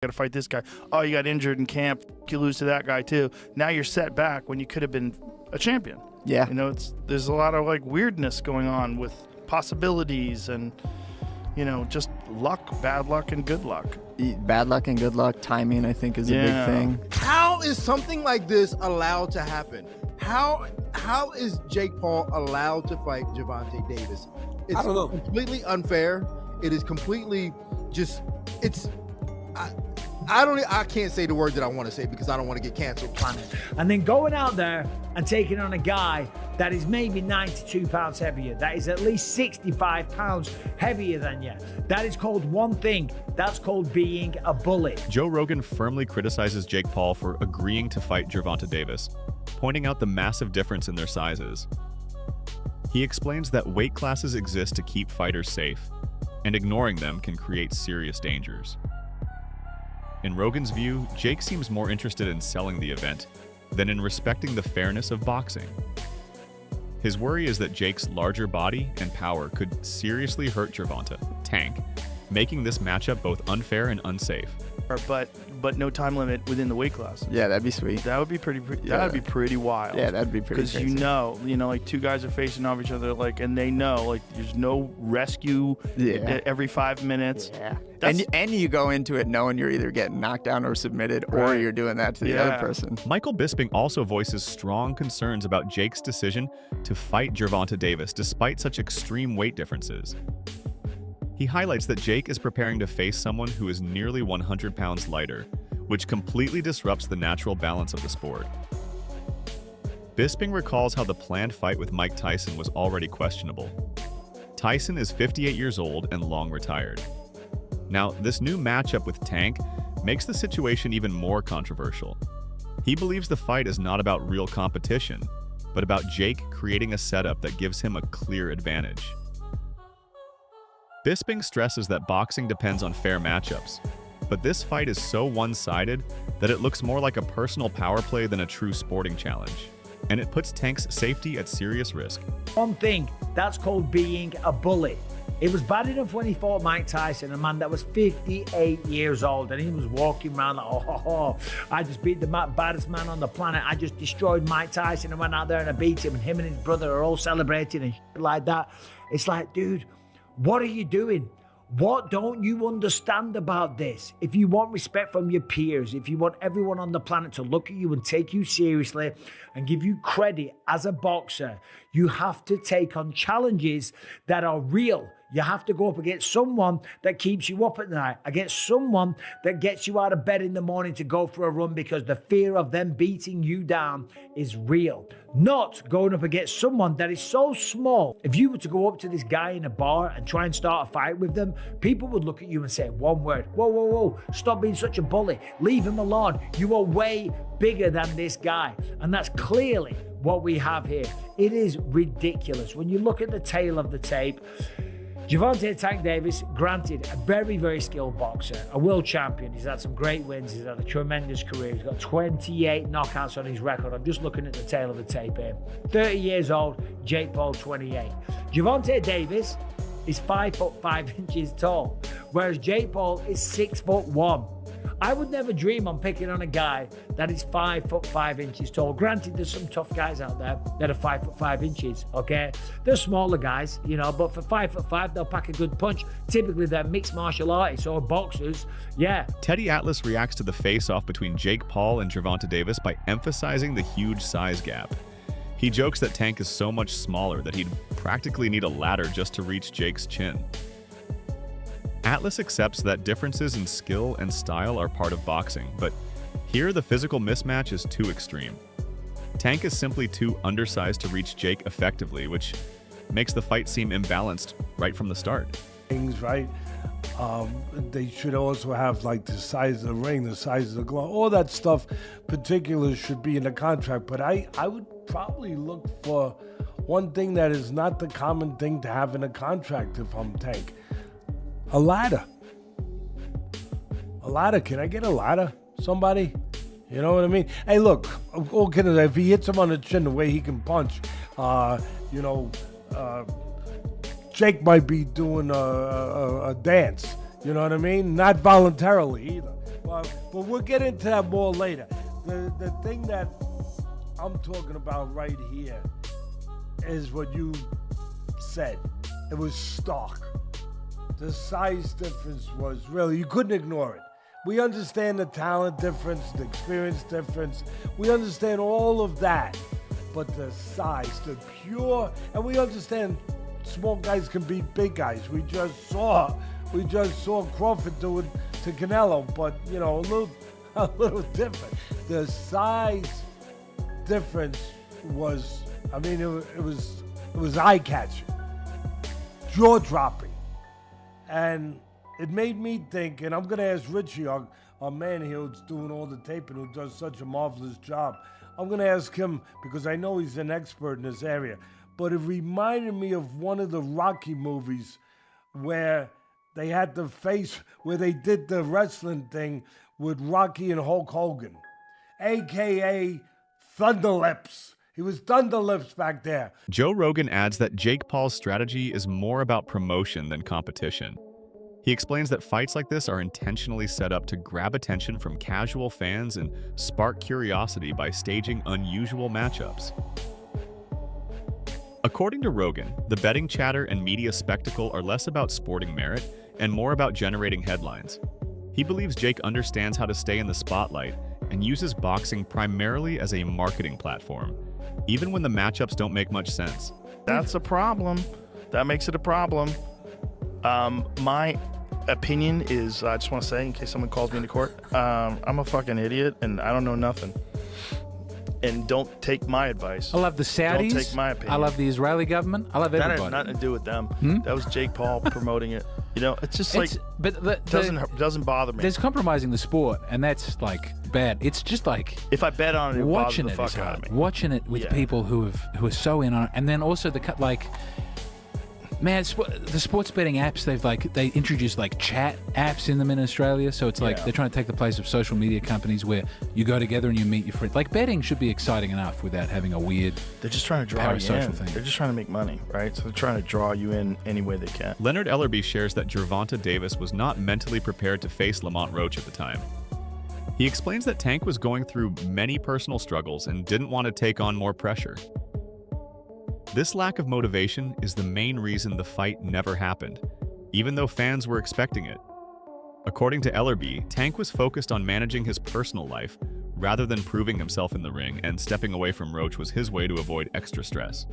got to fight this guy. Oh, you got injured in camp. You lose to that guy too. Now you're set back when you could have been a champion. Yeah. You know, there's a lot of like weirdness going on with possibilities and, you know, just luck, bad luck, and good luck. Bad luck and good luck. Timing, I think, is a big thing. How is something like this allowed to happen? How is Jake Paul allowed to fight Gervonta Davis? It's I don't know. Completely unfair. It is completely just. I can't say the word that I want to say because I don't want to get canceled. And then going out there and taking on a guy that is maybe 92 pounds heavier, that is at least 65 pounds heavier than you. That is called one thing. That's called being a bully. Joe Rogan firmly criticizes Jake Paul for agreeing to fight Gervonta Davis, pointing out the massive difference in their sizes. He explains that weight classes exist to keep fighters safe, and ignoring them can create serious dangers. In Rogan's view, Jake seems more interested in selling the event than in respecting the fairness of boxing. His worry is that Jake's larger body and power could seriously hurt Gervonta, Tank, making this matchup both unfair and unsafe. But no time limit within the weight class. Yeah, that'd be sweet. That would be pretty wild. Yeah, that'd be pretty crazy. Because you know, like two guys are facing off each other, like, and they know, like, there's no rescue every 5 minutes. Yeah. And you go into it knowing you're either getting knocked down or submitted, or you're doing that to the other person. Michael Bisping also voices strong concerns about Jake's decision to fight Gervonta Davis despite such extreme weight differences. He highlights that Jake is preparing to face someone who is nearly 100 pounds lighter, which completely disrupts the natural balance of the sport. Bisping recalls how the planned fight with Mike Tyson was already questionable. Tyson is 58 years old and long retired. Now, this new matchup with Tank makes the situation even more controversial. He believes the fight is not about real competition, but about Jake creating a setup that gives him a clear advantage. Bisping stresses that boxing depends on fair matchups, but this fight is so one-sided that it looks more like a personal power play than a true sporting challenge, and it puts Tank's safety at serious risk. One thing, that's called being a bully. It was bad enough when he fought Mike Tyson, a man that was 58 years old, and he was walking around like, I just beat the baddest man on the planet. I just destroyed Mike Tyson and went out there and I beat him, and him and his brother are all celebrating and shit like that. It's like, dude, what are you doing? What don't you understand about this? If you want respect from your peers, if you want everyone on the planet to look at you and take you seriously and give you credit as a boxer, you have to take on challenges that are real. You have to go up against someone that keeps you up at night, against someone that gets you out of bed in the morning to go for a run because the fear of them beating you down is real. Not going up against someone that is so small. If you were to go up to this guy in a bar and try and start a fight with them, people would look at you and say one word, whoa, stop being such a bully. Leave him alone. You are way bigger than this guy. And that's clearly what we have here. It is ridiculous. When you look at the tail of the tape, Gervonta Tank Davis, granted, a very, very skilled boxer, a world champion. He's had some great wins. He's had a tremendous career. He's got 28 knockouts on his record. I'm just looking at the tail of the tape here. 30 years old, Jake Paul, 28. Gervonta Davis is 5'5" tall, whereas Jake Paul is 6'1". I would never dream on picking on a guy that is 5'5" tall. Granted, there's some tough guys out there that are 5'5", okay? They're smaller guys, you know, but for 5'5", they'll pack a good punch. Typically, they're mixed martial artists or boxers, yeah. Teddy Atlas reacts to the face-off between Jake Paul and Gervonta Davis by emphasizing the huge size gap. He jokes that Tank is so much smaller that he'd practically need a ladder just to reach Jake's chin. Atlas accepts that differences in skill and style are part of boxing, but here the physical mismatch is too extreme. Tank is simply too undersized to reach Jake effectively, which makes the fight seem imbalanced right from the start. Things, right? They should also have like the size of the ring, the size of the glove, all that stuff. Particulars should be in the contract, but I would probably look for one thing that is not the common thing to have in a contract if I'm Tank. A ladder. A ladder. Can I get a ladder? Somebody? You know what I mean? Hey, look, all kidding. If he hits him on the chin the way he can punch, Jake might be doing a dance. You know what I mean? Not voluntarily either. But we'll get into that more later. The thing that I'm talking about right here is what you said. It was stark. The size difference was really, you couldn't ignore it. We understand the talent difference, the experience difference. We understand all of that. But the size, the pure, and we understand small guys can beat big guys. We just saw Crawford do it to Canelo, but you know, a little different. The size difference was, I mean, it was eye-catching, jaw-dropping, and it made me think. And I'm gonna ask Richie, our man here who's doing all the taping, who does such a marvelous job. I'm gonna ask him because I know he's an expert in this area. But it reminded me of one of the Rocky movies where they had the face, where they did the wrestling thing with Rocky and Hulk Hogan, AKA Thunderlips. He was Thunderlips back there. Joe Rogan adds that Jake Paul's strategy is more about promotion than competition. He explains that fights like this are intentionally set up to grab attention from casual fans and spark curiosity by staging unusual matchups. According to Rogan, the betting chatter and media spectacle are less about sporting merit and more about generating headlines. He believes Jake understands how to stay in the spotlight and uses boxing primarily as a marketing platform, even when the matchups don't make much sense. That's a problem. That makes it a problem. My opinion is, I just want to say, in case someone calls me into court, I'm a fucking idiot and I don't know nothing. And don't take my advice. I love the Saudis. Don't take my opinion. I love the Israeli government. I love everybody. That had nothing to do with them. That was Jake Paul promoting it. You know, it's just like, but doesn't bother me. There's compromising the sport, and that's like bad. It's just like if I bet on it, watching it it the is fuck out hard. of me. Watching it with people who are so in on it, and then also man, the sports betting apps, they introduced like chat apps in them in Australia. So it's like they're trying to take the place of social media companies where you go together and you meet your friends. Like betting should be exciting enough without having a weird. They're just trying to draw you in. Thing. They're just trying to make money, right? So they're trying to draw you in any way they can. Leonard Ellerby shares that Gervonta Davis was not mentally prepared to face Lamont Roach at the time. He explains that Tank was going through many personal struggles and didn't want to take on more pressure. This lack of motivation is the main reason the fight never happened, even though fans were expecting it. According to Ellerby, Tank was focused on managing his personal life rather than proving himself in the ring, and stepping away from Roach was his way to avoid extra stress.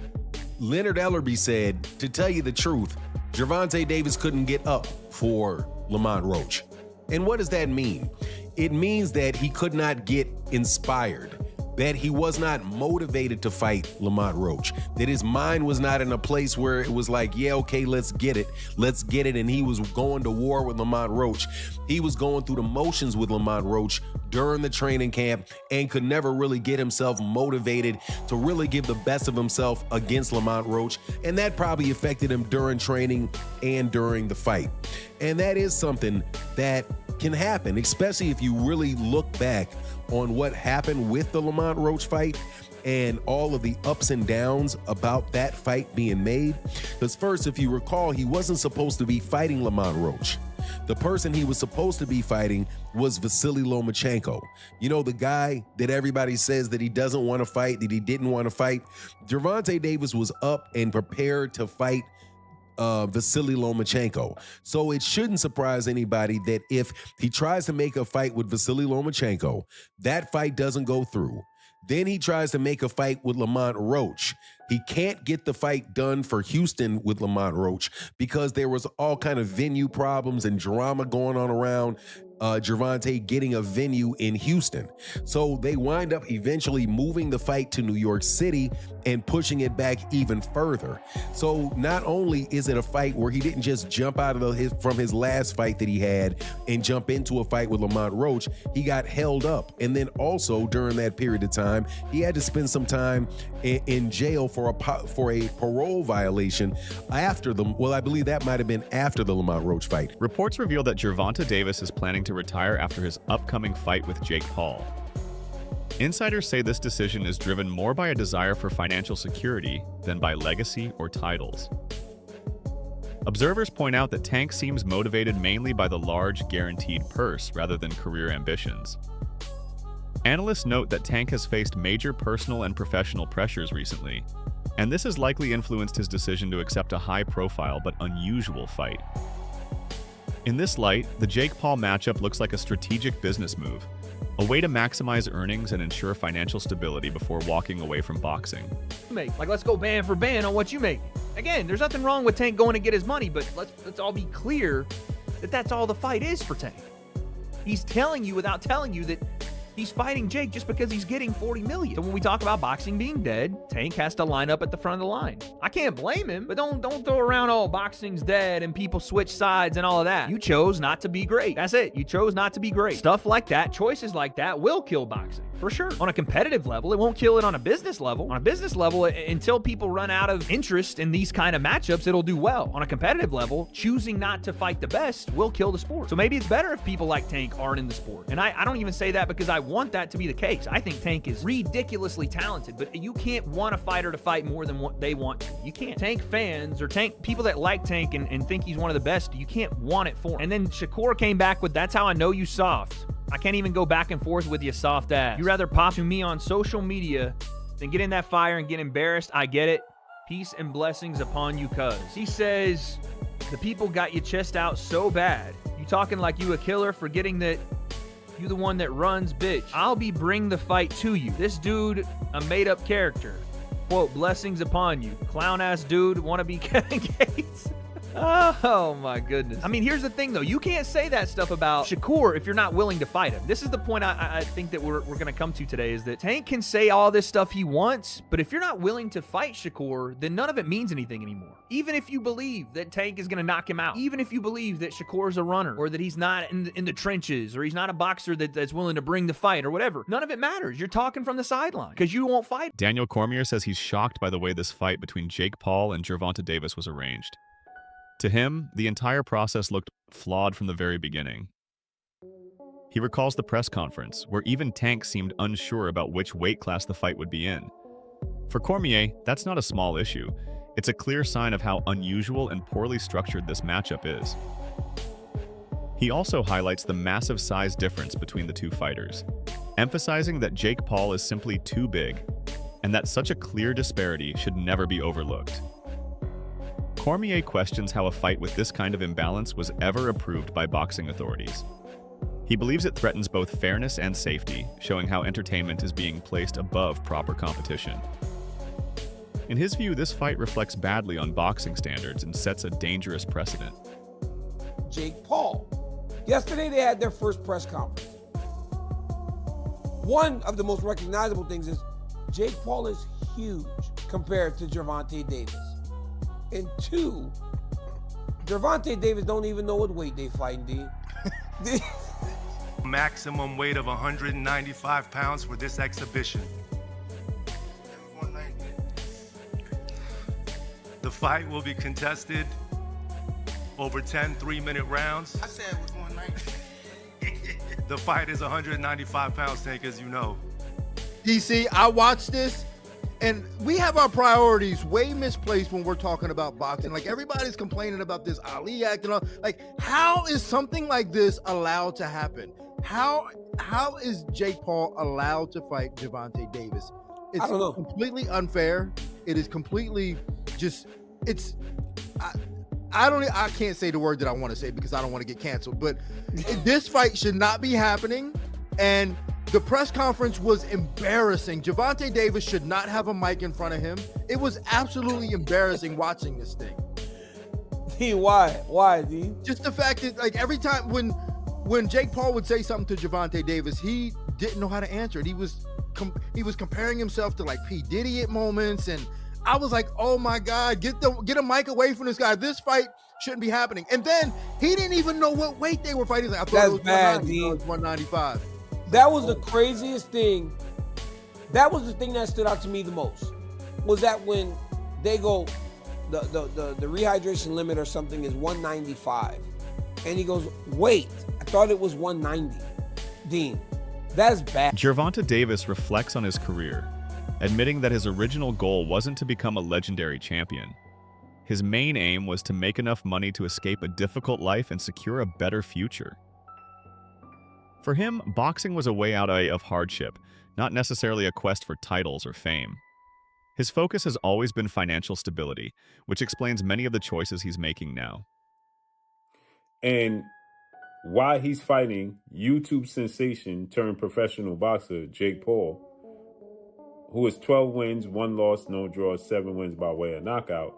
Leonard Ellerby said, to tell you the truth, Gervonta Davis couldn't get up for Lamont Roach. And what does that mean? It means that he could not get inspired, that he was not motivated to fight Lamont Roach, that his mind was not in a place where it was like, yeah, okay, let's get it, and he was going to war with Lamont Roach. He was going through the motions with Lamont Roach during the training camp and could never really get himself motivated to really give the best of himself against Lamont Roach, and that probably affected him during training and during the fight. And that is something that can happen, especially if you really look back on what happened with the Lamont Roach fight and all of the ups and downs about that fight being made. Because first, if you recall, he wasn't supposed to be fighting Lamont Roach. The person he was supposed to be fighting was Vasily Lomachenko. You know, the guy that everybody says that he doesn't want to fight, that he didn't want to fight. Gervonta Davis was up and prepared to fight Vasily Lomachenko. So it shouldn't surprise anybody that if he tries to make a fight with Vasily Lomachenko, that fight doesn't go through. Then he tries to make a fight with Lamont Roach. He can't get the fight done for Houston with Lamont Roach because there was all kind of venue problems and drama going on around Gervonta getting a venue in Houston. So they wind up eventually moving the fight to New York City and pushing it back even further. So not only is it a fight where he didn't just jump out of from his last fight that he had and jump into a fight with Lamont Roach, he got held up. And then also during that period of time, he had to spend some time in jail for a parole violation after I believe that might have been after the Lamont Roach fight. Reports reveal that Gervonta Davis is planning to retire after his upcoming fight with Jake Paul. Insiders say this decision is driven more by a desire for financial security than by legacy or titles. Observers point out that Tank seems motivated mainly by the large, guaranteed purse rather than career ambitions. Analysts note that Tank has faced major personal and professional pressures recently, and this has likely influenced his decision to accept a high-profile but unusual fight. In this light, the Jake Paul matchup looks like a strategic business move, a way to maximize earnings and ensure financial stability before walking away from boxing. Like, let's go band for band on what you make. Again, there's nothing wrong with Tank going to get his money, but let's all be clear that that's all the fight is for Tank. He's telling you without telling you that he's fighting Jake just because he's getting $40 million. So when we talk about boxing being dead, Tank has to line up at the front of the line. I can't blame him, but don't throw around, oh, boxing's dead and people switch sides and all of that. You chose not to be great. That's it. You chose not to be great. Stuff like that, choices like that will kill boxing. For sure. On a competitive level, it won't kill it on a business level. On a business level, until people run out of interest in these kind of matchups, it'll do well. On a competitive level, choosing not to fight the best will kill the sport. So maybe it's better if people like Tank aren't in the sport. And I don't even say that because I want that to be the case. I think Tank is ridiculously talented, but you can't want a fighter to fight more than what they want to. You can't. Tank fans or Tank people that like Tank and think he's one of the best, you can't want it for him. And then Shakur came back with, that's how I know you soft. I can't even go back and forth with you soft ass. You rather pop to me on social media than get in that fire and get embarrassed. I get it. Peace and blessings upon you, cuz. He says, the people got your chest out so bad. You talking like you a killer, forgetting that you the one that runs, bitch. I'll be bring the fight to you. This dude, a made-up character. Quote, blessings upon you. Clown-ass dude, wanna be Kevin Gates. Oh my goodness. I mean, here's the thing though. You can't say that stuff about Shakur if you're not willing to fight him. This is the point I think that we're going to come to today, is that Tank can say all this stuff he wants, but if you're not willing to fight Shakur, then none of it means anything anymore. Even if you believe that Tank is going to knock him out, even if you believe that Shakur's a runner, or that he's not in the trenches, or he's not a boxer that's willing to bring the fight, or whatever, none of it matters. You're talking from the sideline because you won't fight. Daniel Cormier says he's shocked by the way this fight between Jake Paul and Gervonta Davis was arranged. To him, the entire process looked flawed from the very beginning. He recalls the press conference, where even Tank seemed unsure about which weight class the fight would be in. For Cormier, that's not a small issue. It's a clear sign of how unusual and poorly structured this matchup is. He also highlights the massive size difference between the two fighters, emphasizing that Jake Paul is simply too big, and that such a clear disparity should never be overlooked. Cormier questions how a fight with this kind of imbalance was ever approved by boxing authorities. He believes it threatens both fairness and safety, showing how entertainment is being placed above proper competition. In his view, this fight reflects badly on boxing standards and sets a dangerous precedent. Jake Paul. Yesterday they had their first press conference. One of the most recognizable things is Jake Paul is huge compared to Gervonta Davis. And two, Gervonta Davis don't even know what weight they fighting, D. Maximum weight of 195 pounds for this exhibition. The fight will be contested over 10 3-minute rounds. I said it was 190. The fight is 195 pounds, Tank, as you know. DC, I watched this. And we have our priorities way misplaced when we're talking about boxing. Like, everybody's complaining about this Ali act and all. Like, how is something like this allowed to happen? How is Jake Paul allowed to fight Gervonta Davis? It's I don't know. Completely unfair. It is completely just, it's, I can't say the word that I want to say because I don't want to get canceled, but this fight should not be happening. And the press conference was embarrassing. Gervonta Davis should not have a mic in front of him. It was absolutely embarrassing watching this thing. D, why, D? Just the fact that, like, every time when Jake Paul would say something to Gervonta Davis, he didn't know how to answer it. He was comparing himself to, like, P. Diddy at moments, and I was like, oh my God, get a mic away from this guy. This fight shouldn't be happening. And then he didn't even know what weight they were fighting. Like, I thought it was bad, 190, D. it was 195. That was the craziest thing. That was the thing that stood out to me the most. Was that when they go, the rehydration limit or something is 195. And he goes, wait, I thought it was 190. Dean, that's bad. Gervonta Davis reflects on his career, admitting that his original goal wasn't to become a legendary champion. His main aim was to make enough money to escape a difficult life and secure a better future. For him, boxing was a way out of hardship, not necessarily a quest for titles or fame. His focus has always been financial stability, which explains many of the choices he's making now. And while he's fighting YouTube sensation turned professional boxer Jake Paul, who has 12 wins, 1 loss, no draws, 7 wins by way of knockout,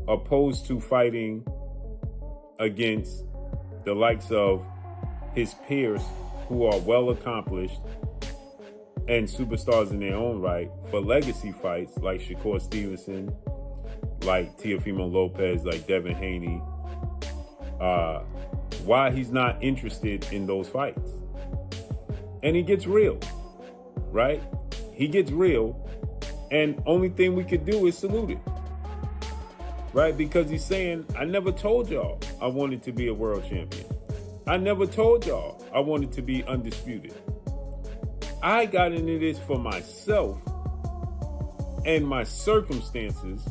opposed to fighting against the likes of his peers who are well accomplished and superstars in their own right for legacy fights like Shakur Stevenson, like Teofimo Lopez, like Devin Haney. Why he's not interested in those fights. And he gets real, right? He gets real, and only thing we could do is salute it, right? Because he's saying, I never told y'all I wanted to be a world champion. I never told y'all I wanted to be undisputed. I got into this for myself and my circumstances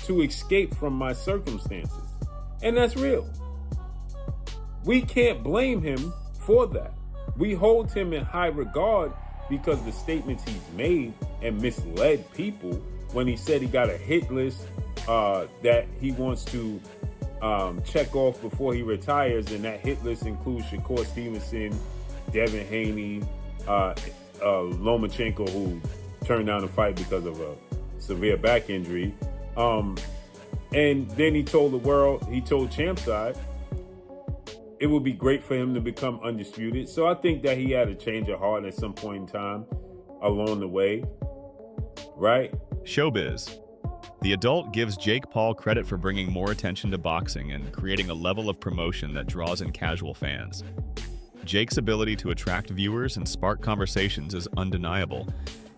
to escape from my circumstances. And that's real. We can't blame him for that. We hold him in high regard because the statements he's made and misled people when he said he got a hit list that he wants to check off before he retires, and that hit list includes Shakur Stevenson, Devin Haney, Lomachenko, who turned down the fight because of a severe back injury. And then he told the world, he told Champside, it would be great for him to become undisputed. So I think that he had a change of heart at some point in time along the way, right? Showbiz. The adult gives Jake Paul credit for bringing more attention to boxing and creating a level of promotion that draws in casual fans. Jake's ability to attract viewers and spark conversations is undeniable,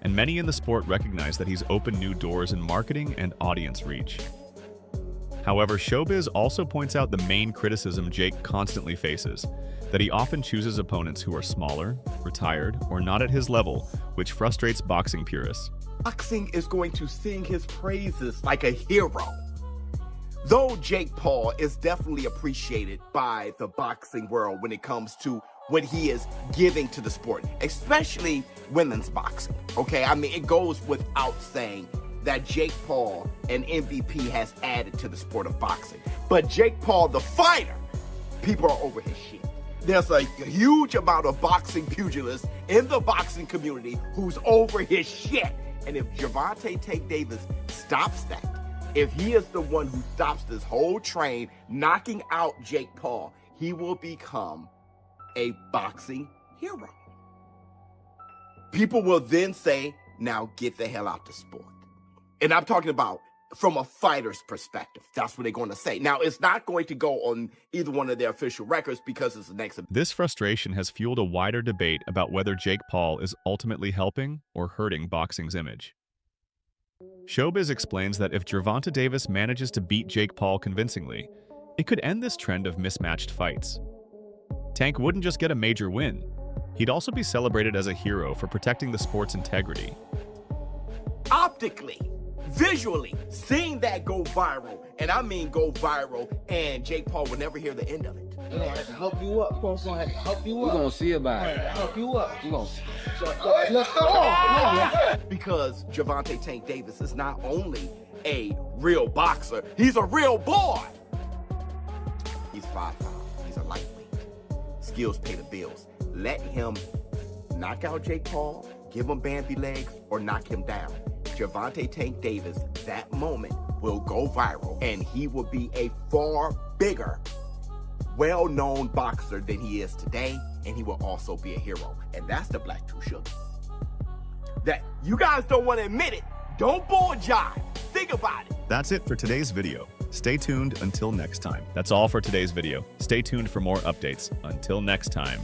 and many in the sport recognize that he's opened new doors in marketing and audience reach. However, Showbiz also points out the main criticism Jake constantly faces, that he often chooses opponents who are smaller, retired, or not at his level, which frustrates boxing purists. Boxing is going to sing his praises like a hero. Though Jake Paul is definitely appreciated by the boxing world when it comes to what he is giving to the sport, especially women's boxing, okay? I mean, it goes without saying that Jake Paul, an MVP, has added to the sport of boxing. But Jake Paul, the fighter, people are over his shit. There's a huge amount of boxing pugilists in the boxing community who's over his shit. And if Gervonta Tank Davis stops that, if he is the one who stops this whole train, knocking out Jake Paul, he will become a boxing hero. People will then say, now get the hell out the sport. And I'm talking about from a fighter's perspective. That's what they're going to say. Now, it's not going to go on either one of their official records because it's an exhibition. This frustration has fueled a wider debate about whether Jake Paul is ultimately helping or hurting boxing's image. Showbiz explains that if Gervonta Davis manages to beat Jake Paul convincingly, it could end this trend of mismatched fights. Tank wouldn't just get a major win, he'd also be celebrated as a hero for protecting the sport's integrity. Optically, visually, seeing that go viral, and I mean go viral, and Jake Paul will never hear the end of it. We're gonna have to help you up. We're gonna have to help you up. We're gonna see about it. Help you up. We're gonna see. Because Gervonta Tank Davis is not only a real boxer, he's a real boy. He's 5'5". He's a lightweight. Skills pay the bills. Let him knock out Jake Paul, give him Bambi legs, or knock him down. Gervonta Tank Davis, that moment will go viral, and he will be a far bigger, well-known boxer than he is today, and he will also be a hero. And that's the Black Too Sugar. That you guys don't want to admit it. Don't bull jive. Think about it. That's it for today's video. Stay tuned until next time. That's all for today's video. Stay tuned for more updates. Until next time.